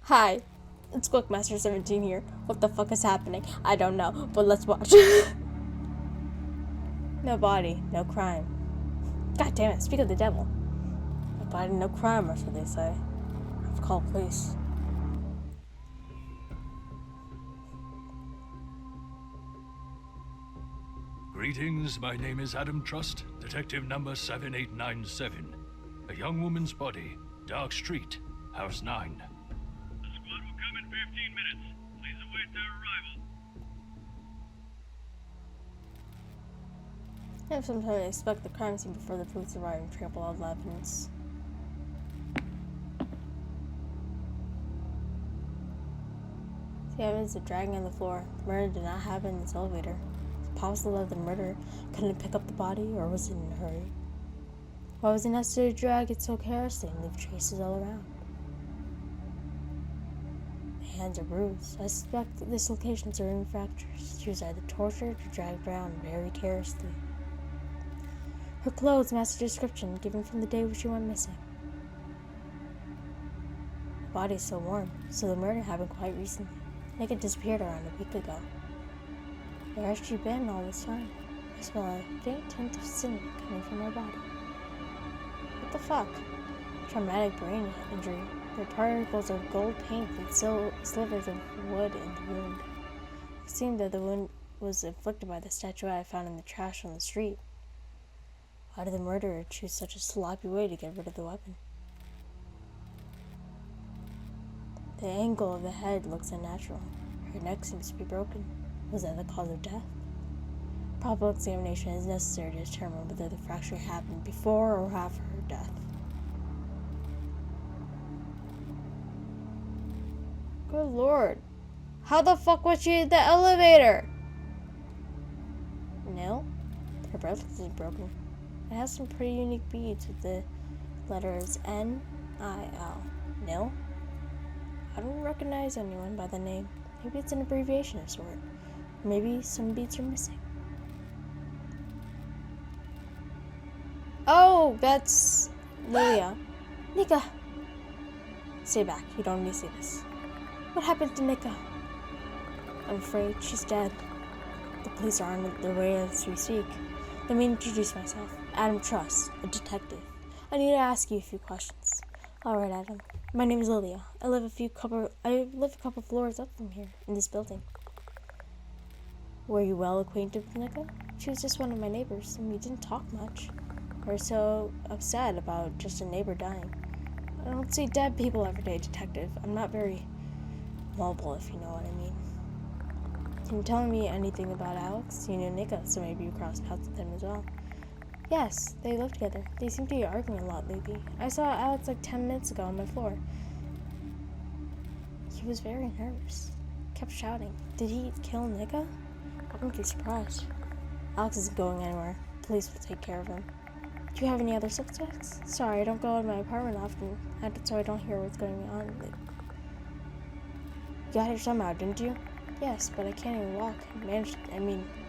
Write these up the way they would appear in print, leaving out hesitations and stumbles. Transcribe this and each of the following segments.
Hi, it's Quickmaster17 here. What the fuck is happening? I don't know, but let's watch. No body, no crime. God damn it, speak of the devil. No body, no crime, that's what they say. I've called police. Greetings, my name is Adam Trust, detective number 7897. A young woman's body, Dark Street, House 9. The squad will come in 15 minutes. Please await their arrival. I sometimes expect the crime scene before the police arrive and trample all the evidence. The evidence of dragging on the floor. The murder did not happen in this elevator. It's possible that the murderer couldn't pick up the body, or was in a hurry. Why was it necessary to drag it so carelessly and leave traces all around? The hands are bruised. I suspect dislocations or ring fractures. She was either tortured or dragged around very carelessly. Her clothes match the description given from the day when she went missing. The body is so warm, so the murder happened quite recently. Nika disappeared around a week ago. Where has she been all this time? I smell a faint hint of sin coming from her body. What the fuck? Traumatic brain injury. There are particles of gold paint and slivers of wood in the wound. It seemed that the wound was inflicted by the statuette I found in the trash on the street. Why did the murderer choose such a sloppy way to get rid of the weapon? The angle of the head looks unnatural. Her neck seems to be broken. Was that the cause of death? Proper examination is necessary to determine whether the fracture happened before or after her death. Good lord. How the fuck was she in the elevator? No. Her breath isn't broken. It has some pretty unique beads with the letters N-I-L. Nil? I don't recognize anyone by the name. Maybe it's an abbreviation of sort. Maybe some beads are missing. Oh, that's Lilia. Nika! Stay back. You don't need to see this. What happened to Nika? I'm afraid she's dead. The police are on their way as we speak. Let me introduce myself. Adam Trust, a detective. I need to ask you a few questions. Alright, Adam. My name is Lilia. I live a couple floors up from here, in this building. Were you well acquainted with Nika? She was just one of my neighbors, and we didn't talk much. We were so upset about just a neighbor dying. I don't see dead people every day, detective. I'm not very mobile, if you know what I mean. Can you tell me anything about Alex? You knew Nika, so maybe you crossed paths with him as well. Yes, they live together. They seem to be arguing a lot lately. I saw Alex like 10 minutes ago on my floor. He was very nervous. Kept shouting. Did he kill Nika? I wouldn't be surprised. Alex isn't going anywhere. Police will take care of him. Do you have any other suspects? Sorry, I don't go in my apartment often, so I don't hear what's going on. You got here somehow, didn't you? Yes, but I can't even walk.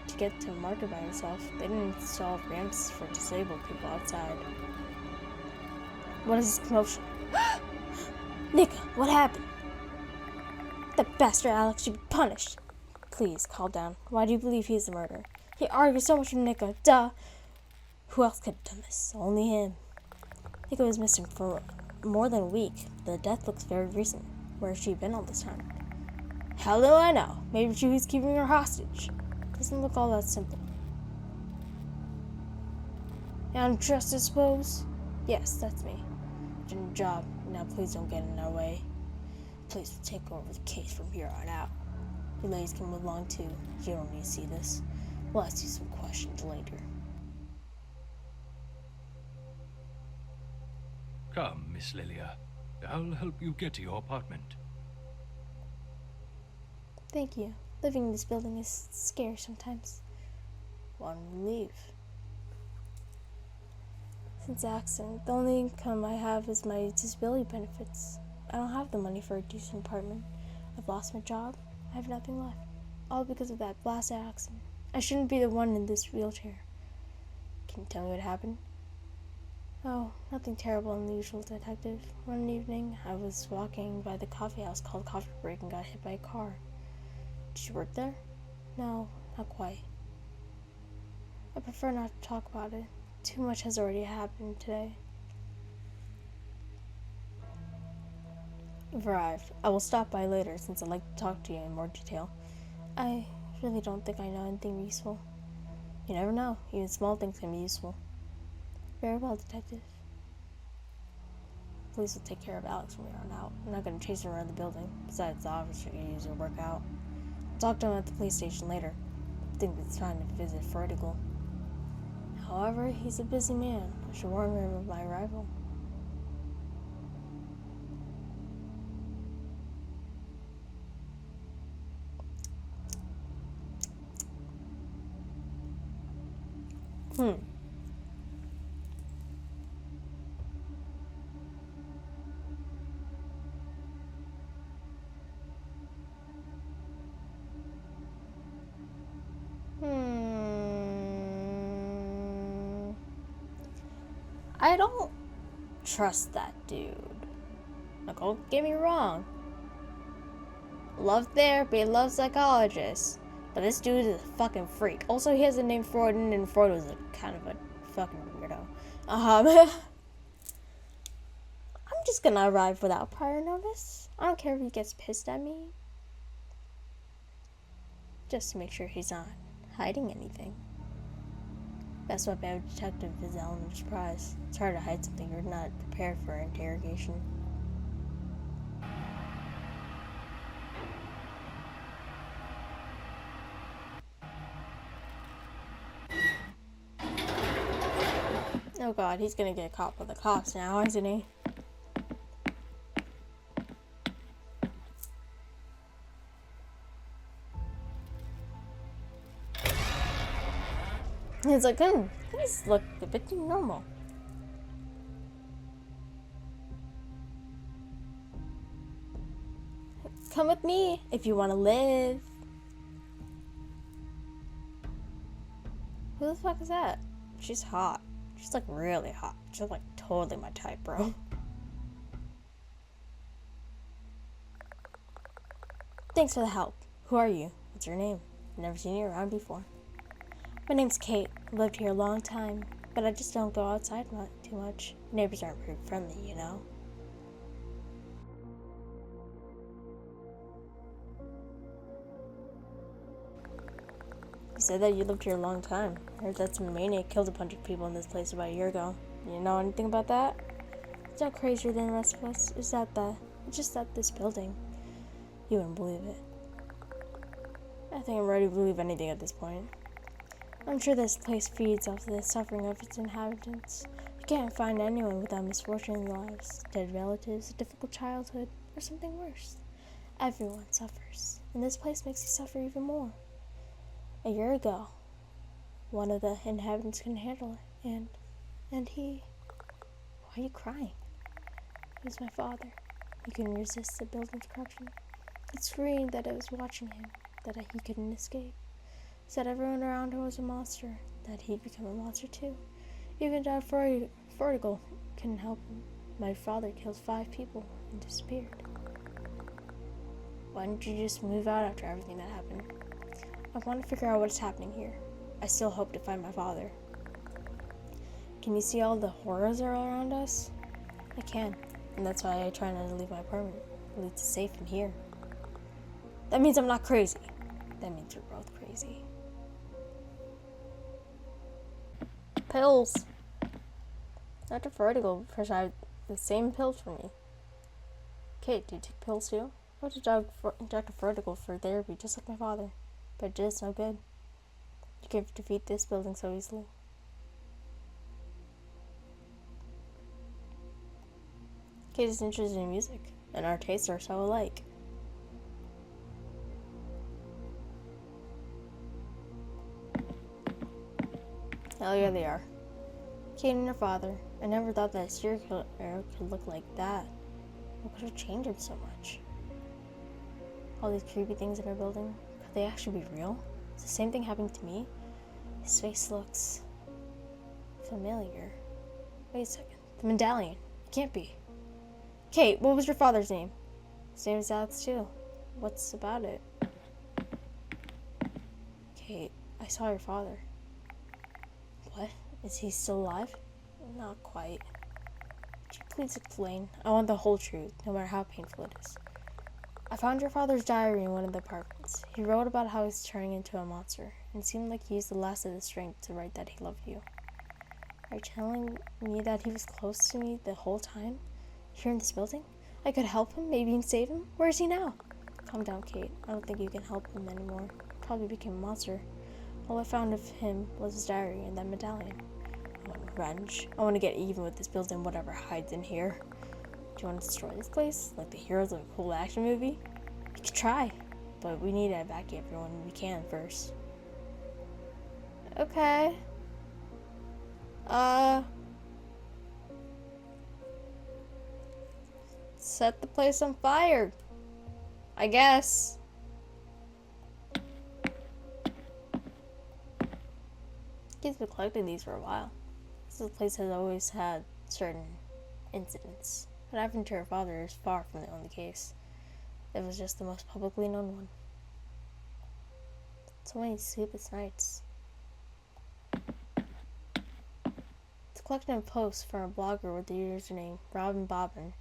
To get to the market by myself. They didn't install ramps for disabled people outside. What is this commotion? Nika, what happened? That bastard Alex should be punished. Please, calm down. Why do you believe he's the murderer? He argues so much with Nika. Duh. Who else could have done this? Only him. Nika was missing for more than a week. The death looks very recent. Where has she been all this time? Hell do I know. Maybe she was keeping her hostage. Doesn't look all that simple. And trust, I suppose? Yes, that's me. Doing a job. Now please don't get in our way. Police will take over the case from here on out. You ladies can move along too. You don't need to see this. We'll ask you some questions later. Come, Miss Lilia. I'll help you get to your apartment. Thank you. Living in this building is scary sometimes. Want to leave? Since the accident, the only income I have is my disability benefits. I don't have the money for a decent apartment. I've lost my job. I have nothing left. All because of that blasted accident. I shouldn't be the one in this wheelchair. Can you tell me what happened? Oh, nothing terrible and unusual, Detective. One evening, I was walking by the coffee house called Coffee Break and got hit by a car. Did you work there? No, not quite. I prefer not to talk about it. Too much has already happened today. You've arrived. I will stop by later since I'd like to talk to you in more detail. I really don't think I know anything useful. You never know. Even small things can be useful. Very well, Detective. Police will take care of Alex from here on out. I'm not going to chase her around the building. Besides, the officer can use her work out. I'll talk to him at the police station later. I think it's time to visit Freudgele. However, he's a busy man. I should warn him of my arrival. I don't trust that dude. Like, don't get me wrong. Love therapy, love psychologists. But this dude is a fucking freak. Also, he has the name Freud, and Freud was a kind of a fucking weirdo. I'm just gonna arrive without prior notice. I don't care if he gets pissed at me. Just to make sure he's not hiding anything. That's why bad detective is the element of surprise. It's hard to hide something you're not prepared for interrogation. Oh god, he's gonna get caught by the cops now, isn't he? He's like, things look a bit too normal. Come with me if you want to live. Who the fuck is that? She's hot. She's like really hot. She's like totally my type, bro. Thanks for the help. Who are you? What's your name? I've never seen you around before. My name's Kate. I've lived here a long time, but I just don't go outside too much. Neighbors aren't very friendly, you know. You said that you lived here a long time. I heard that some maniac killed a bunch of people in this place about a year ago. You know anything about that? It's not crazier than the rest of us. It's just that this building. You wouldn't believe it. I think I'm ready to believe anything at this point. I'm sure this place feeds off the suffering of its inhabitants. You can't find anyone without misfortune in their lives, dead relatives, a difficult childhood, or something worse. Everyone suffers, and this place makes you suffer even more. A year ago, one of the inhabitants couldn't handle it, and he... Why are you crying? He was my father. He couldn't resist the building's corruption. He screamed that I was watching him, that he couldn't escape. Said everyone around him was a monster, that he'd become a monster too. Even Dad Freudgele couldn't help him. My father killed 5 people and disappeared. Why didn't you just move out after everything that happened? I want to figure out what's happening here. I still hope to find my father. Can you see all the horrors that are around us? I can, and that's why I try not to leave my apartment. At least it's safe in here. That means I'm not crazy. That means we're both crazy. Pills. Dr. Freudgele prescribed the same pills for me. Kate, do you take pills too? I went to Dr. Freudgele for therapy, just like my father. But it did no good. You can't defeat this building so easily. Kate is interested in music, and our tastes are so alike. Oh, yeah, they are. Kate and her father. I never thought that a serial killer could look like that. What could have changed him so much? All these creepy things in our building, could they actually be real? Is the same thing happening to me? His face looks familiar. Wait a second. The medallion. It can't be. Kate, what was your father's name? His name is Alex too. What's about it? Kate, I saw your father. What? Is he still alive? Not quite. Could you please explain? I want the whole truth, no matter how painful it is. I found your father's diary in one of the apartments. He wrote about how he's turning into a monster, and it seemed like he used the last of his strength to write that he loved you. Are you telling me that he was close to me the whole time? Here in this building? I could help him, maybe even save him? Where is he now? Calm down, Kate. I don't think you can help him anymore. He probably became a monster. All I found of him was his diary and that medallion. I want revenge. I want to get even with this building, whatever hides in here. Do you want to destroy this place? Like the heroes of a cool action movie? You could try. But we need to evacuate everyone we can first. Okay. Set the place on fire. I guess. Kids been collecting these for a while. This place has always had certain incidents. What happened to her father is far from the only case. It was just the most publicly known one. So many sleepless nights. It's a collection of posts from a blogger with the username Robin Bobbin,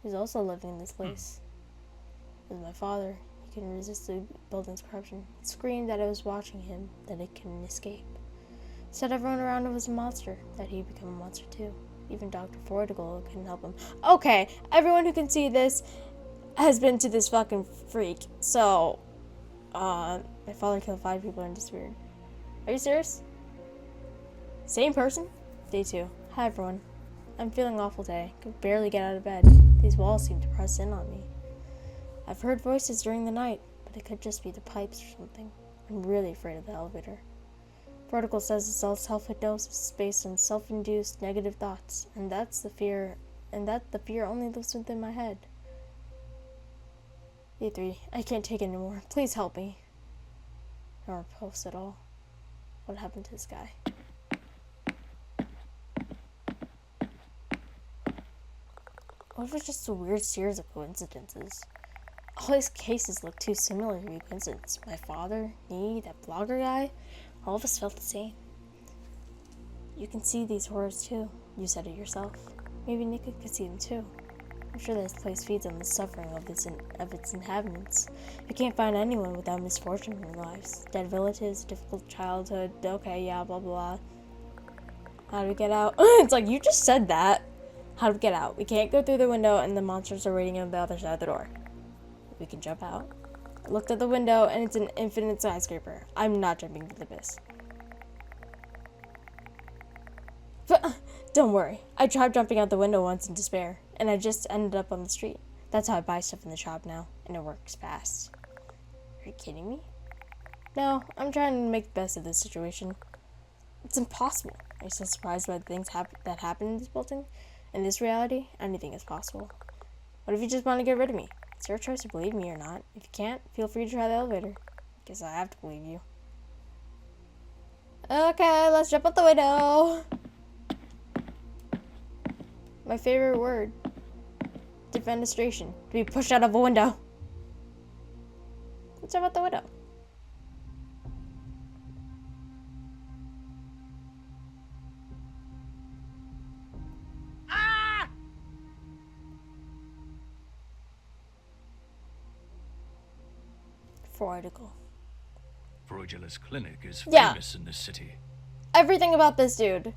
who's also living in this place. With my father, he couldn't resist the building's corruption. It screamed that it was watching him, that it couldn't escape. Said everyone around him was a monster, that he'd become a monster too. Even Dr. Freudgele couldn't help him. Okay, everyone who can see this has been to this fucking freak. So, my father killed 5 people and disappeared. Are you serious? Same person? Day 2. Hi everyone. I'm feeling awful today. Could barely get out of bed. These walls seem to press in on me. I've heard voices during the night, but it could just be the pipes or something. I'm really afraid of the elevator. Protocol says it's all self-hypnosis based on self-induced negative thoughts, and that's the fear, and that the fear only lives within my head. Day 3. I can't take it anymore. Please help me. No repulse at all. What happened to this guy? What if it's just a weird series of coincidences? All these cases look too similar to be coincidence. My father, me, that blogger guy, all of us felt the same. You can see these horrors too. You said it yourself. Maybe Nika could see them too. I'm sure this place feeds on the suffering of its inhabitants. You can't find anyone without misfortune in their lives. Dead relatives, difficult childhood, okay, yeah, blah, blah. How do we get out? It's like, you just said that. How do we get out? We can't go through the window and the monsters are waiting on the other side of the door. We can jump out. I looked at the window and it's an infinite skyscraper. I'm not jumping to the abyss. But, don't worry. I tried jumping out the window once in despair, and I just ended up on the street. That's how I buy stuff in the shop now, and it works fast. Are you kidding me? No, I'm trying to make the best of this situation. It's impossible. Are you so surprised by the things that happen in this building? In this reality, anything is possible. What if you just want to get rid of me? It's your choice to believe me or not. If you can't, feel free to try the elevator. Guess I have to believe you. Okay, let's jump out the window. My favorite word. Defenestration. To be pushed out of a window. Let's jump out the window. Freudgele. Freudgele's clinic is Yeah. famous in this city. Everything about this dude.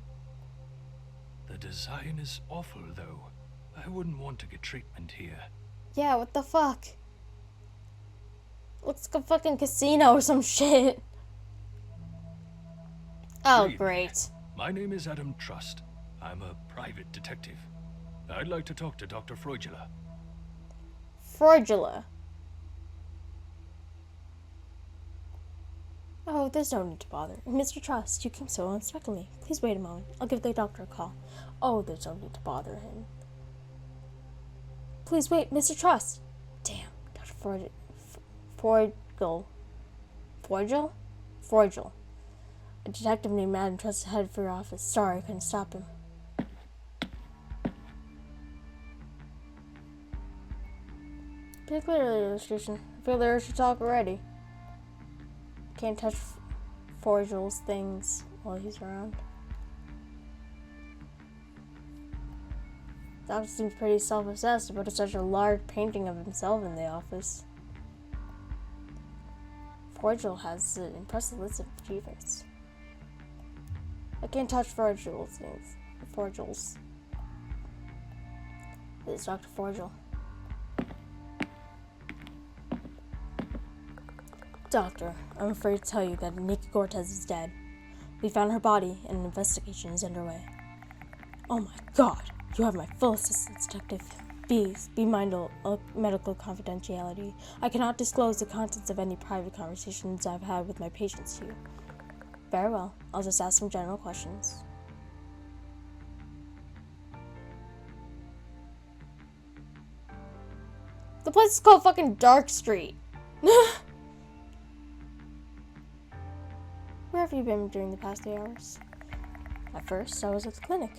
The design is awful, though. I wouldn't want to get treatment here. Yeah, what the fuck? Looks like a fucking casino or some shit. Oh, Good evening. great. My name is Adam Trust. I'm a private detective. I'd like to talk to Dr. Freudgele. Freudgele. Oh, there's no need to bother. Mr. Trust, you came so unexpectedly. Please wait a moment. I'll give the doctor a call. Oh, there's no need to bother him. Please wait, Mr. Trust. Damn, Dr. Freudgele. Freudgele? Freudgele. A detective named Adam Trust headed for your office. Sorry, I couldn't stop him. Pretty clearly, illustration. I feel the urge to talk already. Can't touch Freudgele's things while he's around. Doctor seems pretty self-obsessed about such a large painting of himself in the office. Freudgele has an impressive list of achievements. I can't touch Freudgele's things. Freudgele's. It's Dr. Freudgele. Doctor, I'm afraid to tell you that Nikki Cortez is dead. We found her body and an investigation is underway. Oh my god, you have my full assistance, Detective. Please, be mindful of medical confidentiality. I cannot disclose the contents of any private conversations I've had with my patients to you. Very well, I'll just ask some general questions. The place is called fucking Dark Street. Where have you been during the past 8 hours? At first, I was at the clinic.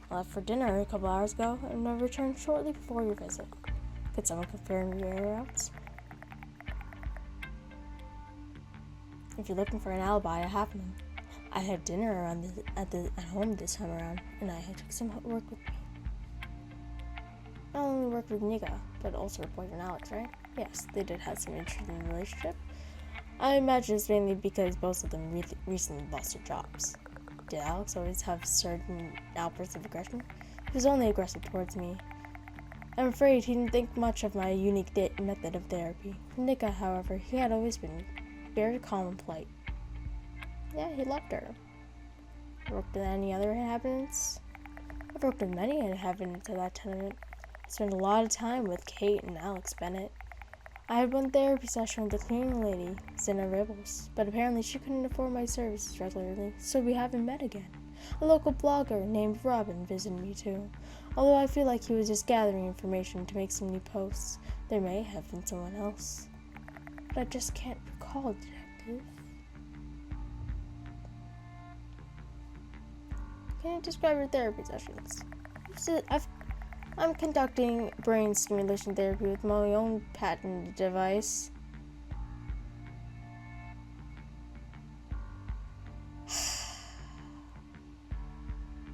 I left for dinner a couple hours ago and I returned shortly before your visit. Could someone confirm your area routes? If you're looking for an alibi, I have none. I had dinner at home this time around, and I took some work with me. Not only worked with Nika, but also her boyfriend Alex, right? Yes, they did have some interesting relationship. I imagine it's mainly because both of them recently lost their jobs. Did Alex always have certain outbursts of aggression? He was only aggressive towards me. I'm afraid he didn't think much of my unique method of therapy. From Nika, however, he had always been very calm and polite. Yeah, he loved her. Worked with any other inhabitants? I've worked with many inhabitants of that tenement. I spent a lot of time with Kate and Alex Bennett. I had one therapy session with the cleaning lady, Zena Ribbles, but apparently she couldn't afford my services regularly, so we haven't met again. A local blogger named Robin visited me too. Although I feel like he was just gathering information to make some new posts, there may have been someone else. But I just can't recall, Detective. Can you describe your therapy sessions? I'm conducting brain stimulation therapy with my own patented device.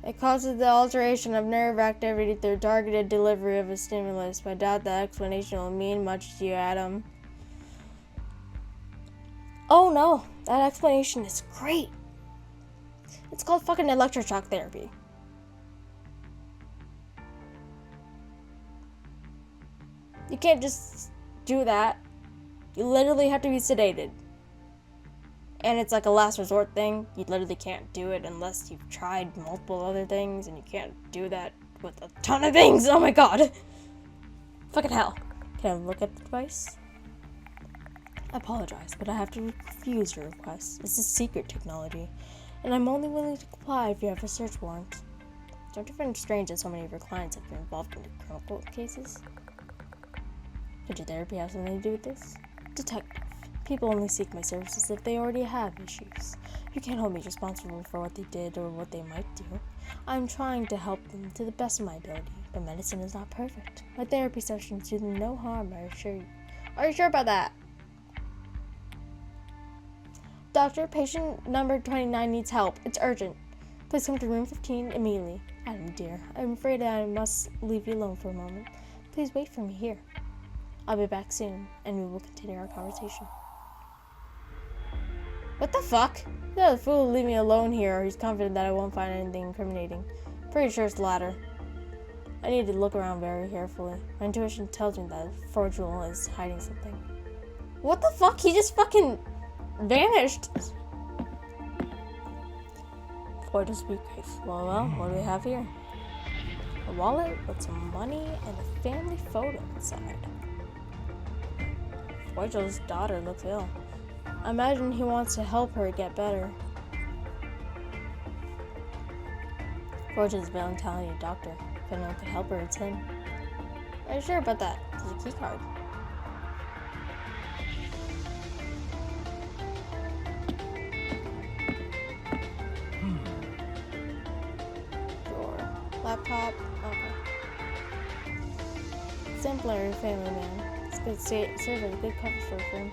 It causes the alteration of nerve activity through targeted delivery of a stimulus, but I doubt that explanation will mean much to you, Adam. Oh no, that explanation is great. It's called fucking electroshock therapy. You can't just do that. You literally have to be sedated. And it's like a last resort thing. You literally can't do it unless you've tried multiple other things, and you can't do that with a ton of things. Oh my god. Fucking hell. Can I look at the device? I apologize, but I have to refuse your request. It's a secret technology, and I'm only willing to comply if you have a search warrant. Don't you find it strange that so many of your clients have been involved in criminal court cases? Did your therapy have something to do with this? Detective, people only seek my services if they already have issues. You can't hold me responsible for what they did or what they might do. I'm trying to help them to the best of my ability, but medicine is not perfect. My therapy sessions do them no harm, I assure you. Are you sure about that? Doctor, patient number 29 needs help. It's urgent. Please come to room 15 immediately. Adam, dear, I'm afraid I must leave you alone for a moment. Please wait for me here. I'll be back soon, and we will continue our conversation. What the fuck? The fool will leave me alone here, or he's confident that I won't find anything incriminating. Pretty sure it's the latter. I need to look around very carefully. My intuition tells me that Freudgele is hiding something. What the fuck? He just fucking vanished. Freudgele's briefcase. Well, what do we have here? A wallet with some money and a family photo inside. Freudgele's daughter looks ill. I imagine he wants to help her get better. Freudgele's a very talented doctor. If anyone could help her, it's him. Are you sure about that? There's a key card. Drawer. Laptop. Okay. Exemplary family man. His could serve as a good cover story for him.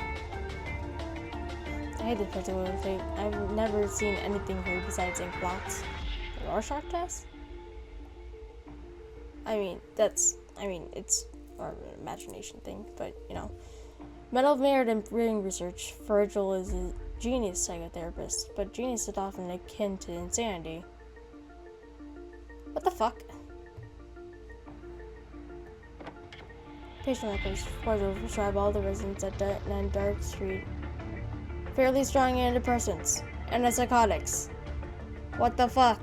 I hate this particular thing. I've never seen anything here besides ink blots. The Rorschach test? It's more of an imagination thing, but, you know. Medal of Merit in Brain Research, Freudgele is a genius psychotherapist, but genius is often akin to insanity. What the fuck? Patient records. Freudgele prescribed all the residents at 9 Dark Street fairly strong antidepressants and antipsychotics. What the fuck?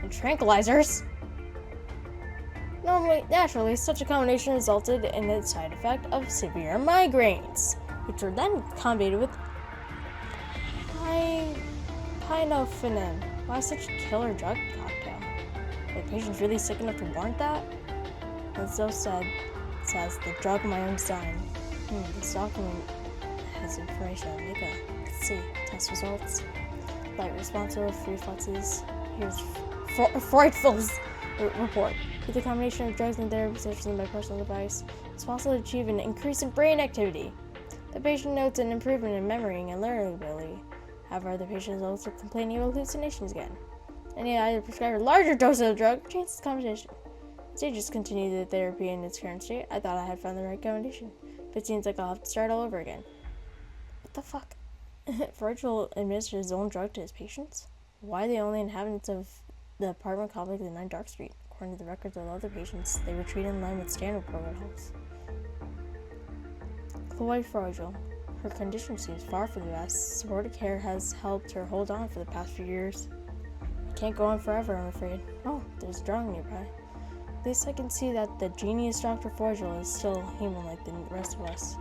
And tranquilizers? Naturally, such a combination resulted in the side effect of severe migraines, which were then combated with pinophenin. Why such a killer drug cocktail? Are the patients really sick enough to warrant that? And so said, says the drug my own design. This document has information on Mika. Let's see. Test results. Light responsive reflexes. Here's Freudgele's report. With a combination of drugs and therapy such as my personal device, it's possible to achieve an increase in brain activity. The patient notes an improvement in memory and learning ability. However, the patient is also complaining of hallucinations again. I need either prescribe a larger dose of the drug or change this combination. So you just continue the therapy in its current state. I thought I had found the right combination, but it seems like I'll have to start all over again. What the fuck? Freudgele administered his own drug to his patients? Why are the only inhabitants of the apartment complex in 9 Dark Street? According to the records of other patients, they were treated in line with standard protocols. Chloe Freudgele. Her condition seems far from the best. Supportive care has helped her hold on for the past few years. It can't go on forever, I'm afraid. Oh, there's a drawing nearby. At least I can see that the genius Dr. Freudgele is still human like the rest of us.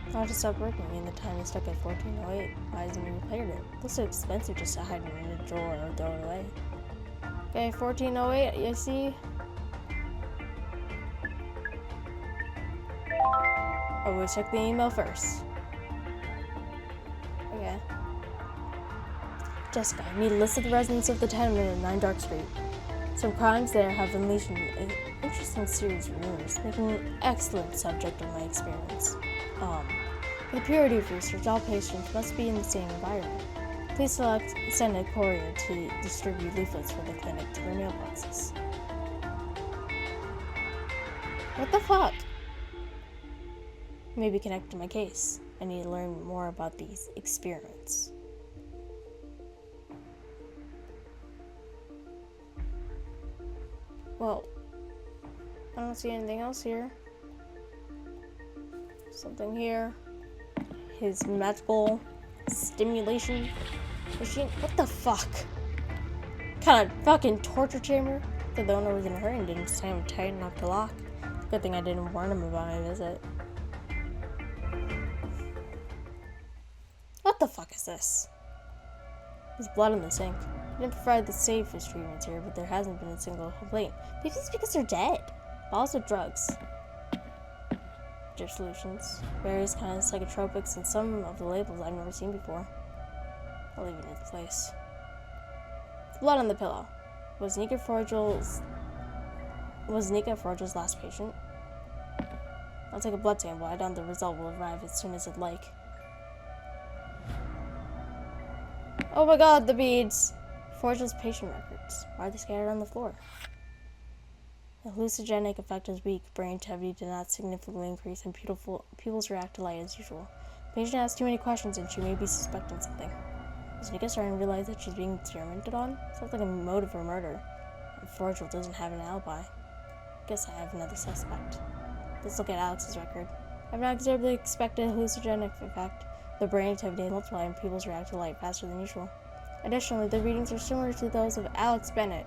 I'll have to stop working, and the time is stuck at 1408. Why hasn't he repaired it? It looks so expensive just to hide it in a drawer or throw it away. Okay, 1408, you see? Always check the email first. Okay. Jessica, I need a list of the residents of the tenement at 9 Dark Street. Some crimes there have unleashed an interesting series of rumors, making an excellent subject of my experience. For the purity of research, all patients must be in the same environment. Please send a courier to distribute leaflets for the clinic to their mailboxes. What the fuck? Maybe connect to my case. I need to learn more about these experiments. Well, I don't see anything else here. Something here. His magical stimulation machine. What the fuck? Kind of fucking torture chamber? The owner was in a hurry and didn't stand tight enough to lock. Good thing I didn't warn him about my visit. What the fuck is this? There's blood in the sink. I didn't provide the safest treatments here, but there hasn't been a single complaint. Maybe it's because they're dead. Also drugs. Drip solutions, various kinds of psychotropics, and some of the labels I've never seen before. I'll leave it in its place. Blood on the pillow. Was Nika Freudgele's last patient? I'll take a blood sample. I doubt the result will arrive as soon as I'd like. Oh my god, the beads! Freudgele's patient records. Why are they scattered on the floor? The hallucinogenic effect is weak. Brain activity did not significantly increase, and pupils react to light as usual. The patient asks too many questions, and she may be suspecting something. Is Nika starting to realize that she's being experimented on? Sounds like a motive for murder. And Freudgele doesn't have an alibi. Guess I have another suspect. Let's look at Alex's record. I've not observed the expected hallucinogenic effect. The brain activity has multiplied, and pupils react to light faster than usual. Additionally, the readings are similar to those of Alex Bennett.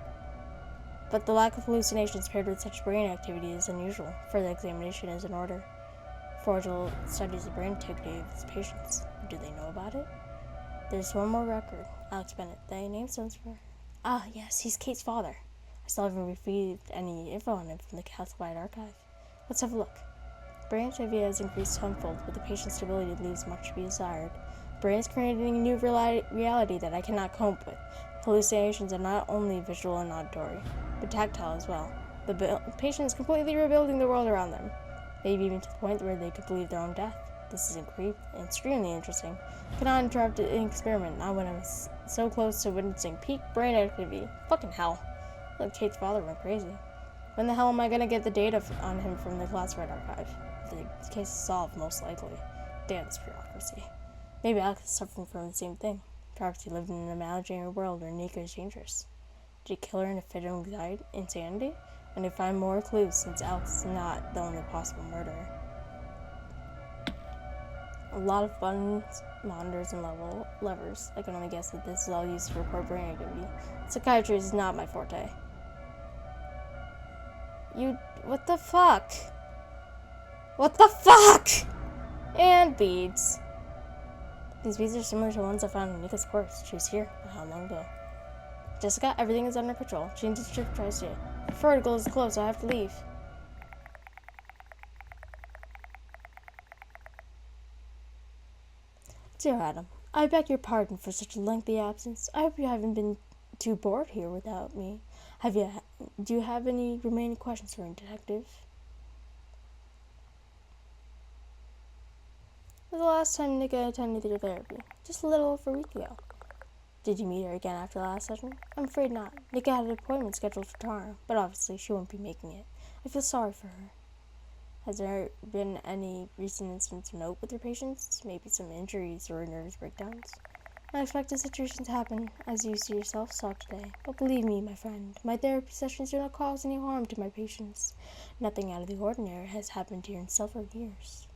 But the lack of hallucinations paired with such brain activity is unusual. Further examination is in order. Freudgele studies the brain activity of his patients. Do they know about it? There's one more record. Alex Bennett. The name sounds familiar. Ah, yes, he's Kate's father. I still haven't received any info on him from the classified archive. Let's have a look. Brain activity has increased tenfold, but the patient's stability leaves much to be desired. Brain is creating a new reality that I cannot cope with. Hallucinations are not only visual and auditory, but tactile as well. The patient is completely rebuilding the world around them, maybe even to the point where they could believe their own death. This is extremely interesting. Cannot interrupt an experiment, not when I'm so close to witnessing peak brain activity. Fucking hell. Look, Kate's father went crazy. When the hell am I gonna get the data on him from the classified archive? The case is solved, most likely. Damn this bureaucracy. Maybe Alex is suffering from the same thing. Perhaps he lived in an imaginary world where Nika is dangerous. Did he kill her in a fit of insanity? And to find more clues, since Alex is not the only possible murderer. A lot of buttons, monitors, and levers. I can only guess that this is all used to record brain activity. Psychiatry is not my forte. What the fuck? What the fuck? And beads. These beads are similar to ones I found in Nika's corpse. She was here, but how long ago? Jessica, everything is under control. Change the trip tries to. Freudgele is close, so I have to leave. Dear Adam, I beg your pardon for such a lengthy absence. I hope you haven't been too bored here without me. Do you have any remaining questions for a detective? The last time Nika attended your therapy, just a little over a week ago. Did you meet her again after the last session? I'm afraid not. Nika had an appointment scheduled for tomorrow, but obviously she won't be making it. I feel sorry for her. Has there been any recent incidents of note with your patients? Maybe some injuries or nervous breakdowns? Unexpected situations happen, as you see yourself saw today. But believe me, my friend, my therapy sessions do not cause any harm to my patients. Nothing out of the ordinary has happened here in several years.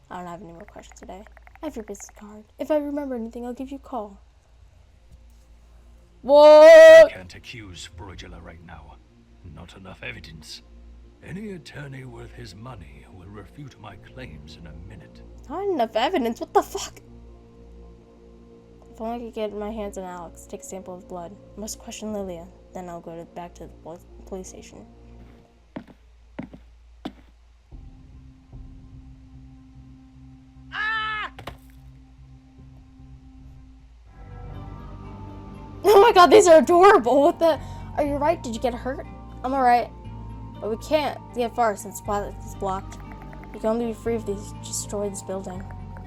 I don't have any more questions today. I have your business card. If I remember anything, I'll give you a call. What? I can't accuse Freudgele right now. Not enough evidence. Any attorney worth his money will refute my claims in a minute. Not enough evidence? What the fuck? If only I could get my hands on Alex, take a sample of blood. I must question Lilia, then I'll go back to the police station. Oh my god, these are adorable! What the? Are you right? Did you get hurt? I'm alright. But we can't get far since the is blocked. We can only be free if they destroy this building.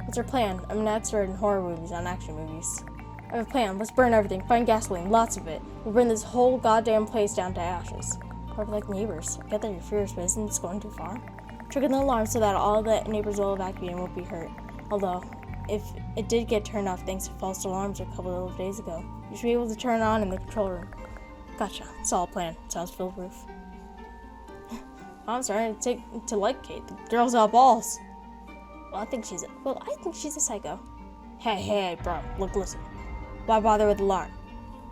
What's our plan? I'm an expert in horror movies, not action movies. I have a plan. Let's burn everything. Find gasoline. Lots of it. We'll burn this whole goddamn place down to ashes. Probably like neighbors. I get that you're furious, but isn't this going too far? Trigger the alarm so that all the neighbors will evacuate and won't be hurt. Although, if it did get turned off thanks to false alarms a couple of days ago, you should be able to turn it on in the control room. Gotcha. Solid plan. Sounds foolproof. I'm starting to like Kate. The girl's got balls. I think she's a psycho. Hey, bro. Look, listen. Why bother with the alarm?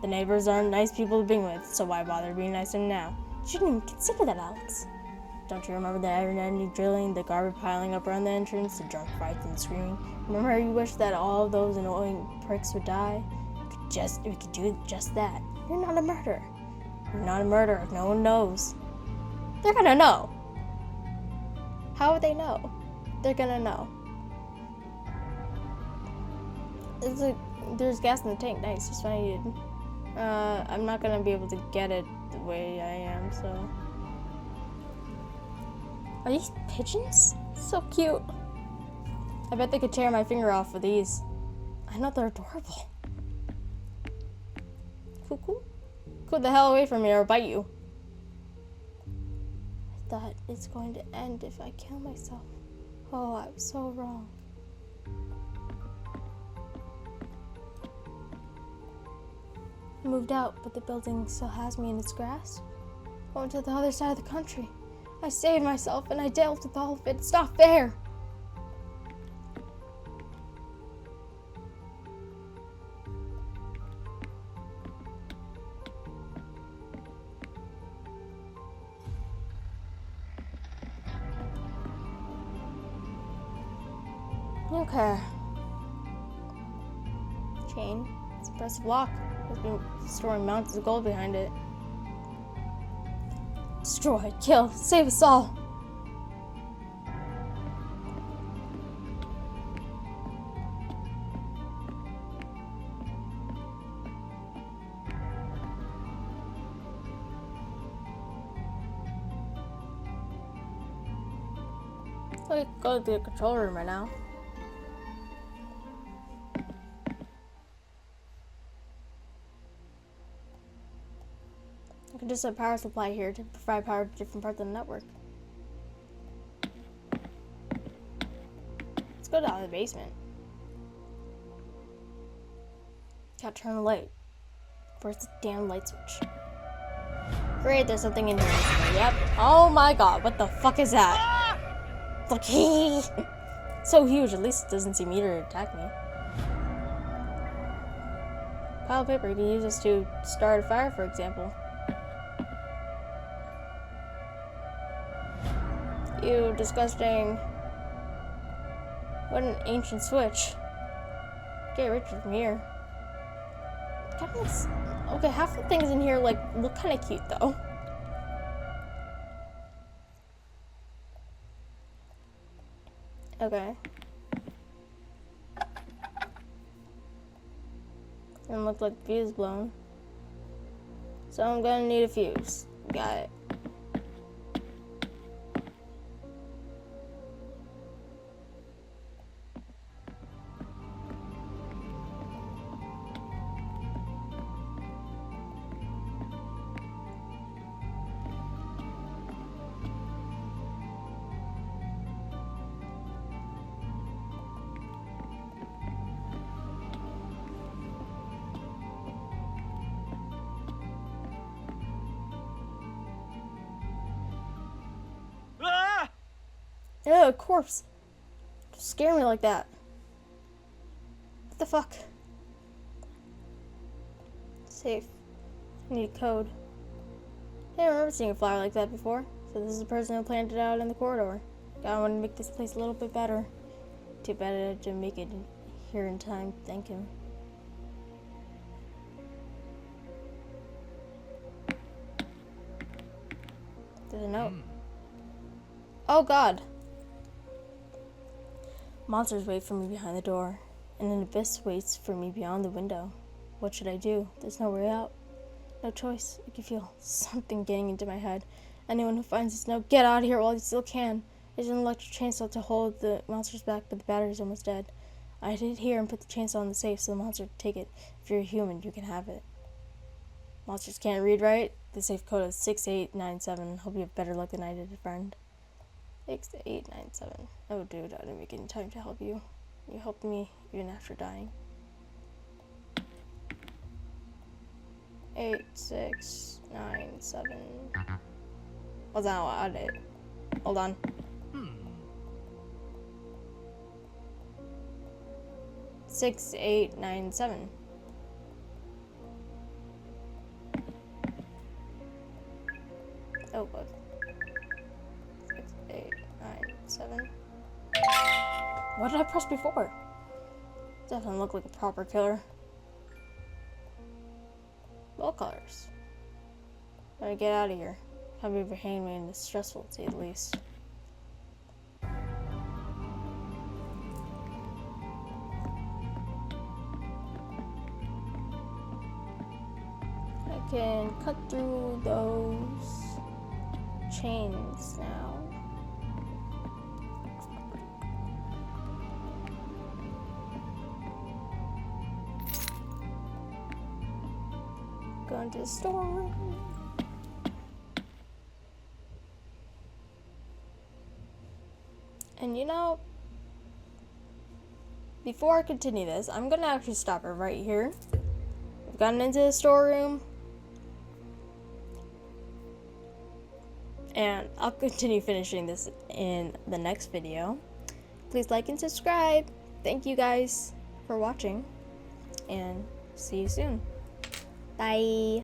The neighbors aren't nice people to begin with, so why bother being nice to them now? You shouldn't even consider that, Alex. Don't you remember the never-ending drilling, the garbage piling up around the entrance, the drunk fights and screaming? Remember how you wished that all of those annoying pricks would die? We could do just that. You're not a murderer. You're not a murderer. No one knows. They're gonna know. How would they know? They're gonna know. There's gas in the tank. Nice, just what I needed. I'm not gonna be able to get it the way I am, so. Are these pigeons? So cute. I bet they could tear my finger off with these. I know they're adorable. Cuckoo? Go the hell away from me or I'll bite you. I thought it's going to end if I kill myself. Oh, I was so wrong. I moved out, but the building still has me in its grasp. I went to the other side of the country. I saved myself and I dealt with all of it. It's not fair. Okay. Chain. It's a impressive lock. There's been storing mountains of gold behind it. Destroy, kill, save us all. I could go to the control room right now. I could just have power supply here to provide power to different parts of the network. Let's go down to the basement. Gotta turn the light. Where's the damn light switch? Great, there's something in here. Yep. Oh my god, what the fuck is that? Look, so huge, at least it doesn't seem eager to attack me. Pile of paper, you can use this to start a fire, for example. Ew, disgusting. What an ancient switch. Get Richard from here. Okay, half the things in here like look kind of cute though. Okay. And look like the fuse blown. So I'm gonna need a fuse. Got it. Ew, corpse. Don't scare me like that. What the fuck? Safe. I need a code. I don't remember seeing a flower like that before. So this is the person who planted it out in the corridor. God, I want to make this place a little bit better. Too bad I didn't make it here in time. Thank him. There's a note. Oh god. Monsters wait for me behind the door, and an abyss waits for me beyond the window. What should I do? There's no way out. No choice. I can feel something getting into my head. Anyone who finds this note, get out of here while you still can. There's an electric chainsaw to hold the monsters back, but the battery's almost dead. I hid it here and put the chainsaw in the safe so the monster can take it. If you're a human, you can have it. Monsters can't read right? The safe code is 6897. Hope you have better luck than I did, friend. 6897. Oh, dude, I didn't make any time to help you. You helped me even after dying. 8697. Was that what I did? Hold on. 6897. Oh, but 6897. What did I press before? Definitely look like a proper killer. Well colors. Gotta get out of here. Can't be behind me and it's stressful to say the least. I can cut through those chains now. Go into the storeroom. And you know, before I continue this, I'm gonna actually stop it right here. We've gotten into the storeroom. And I'll continue finishing this in the next video. Please like and subscribe. Thank you guys for watching. And see you soon. Bye.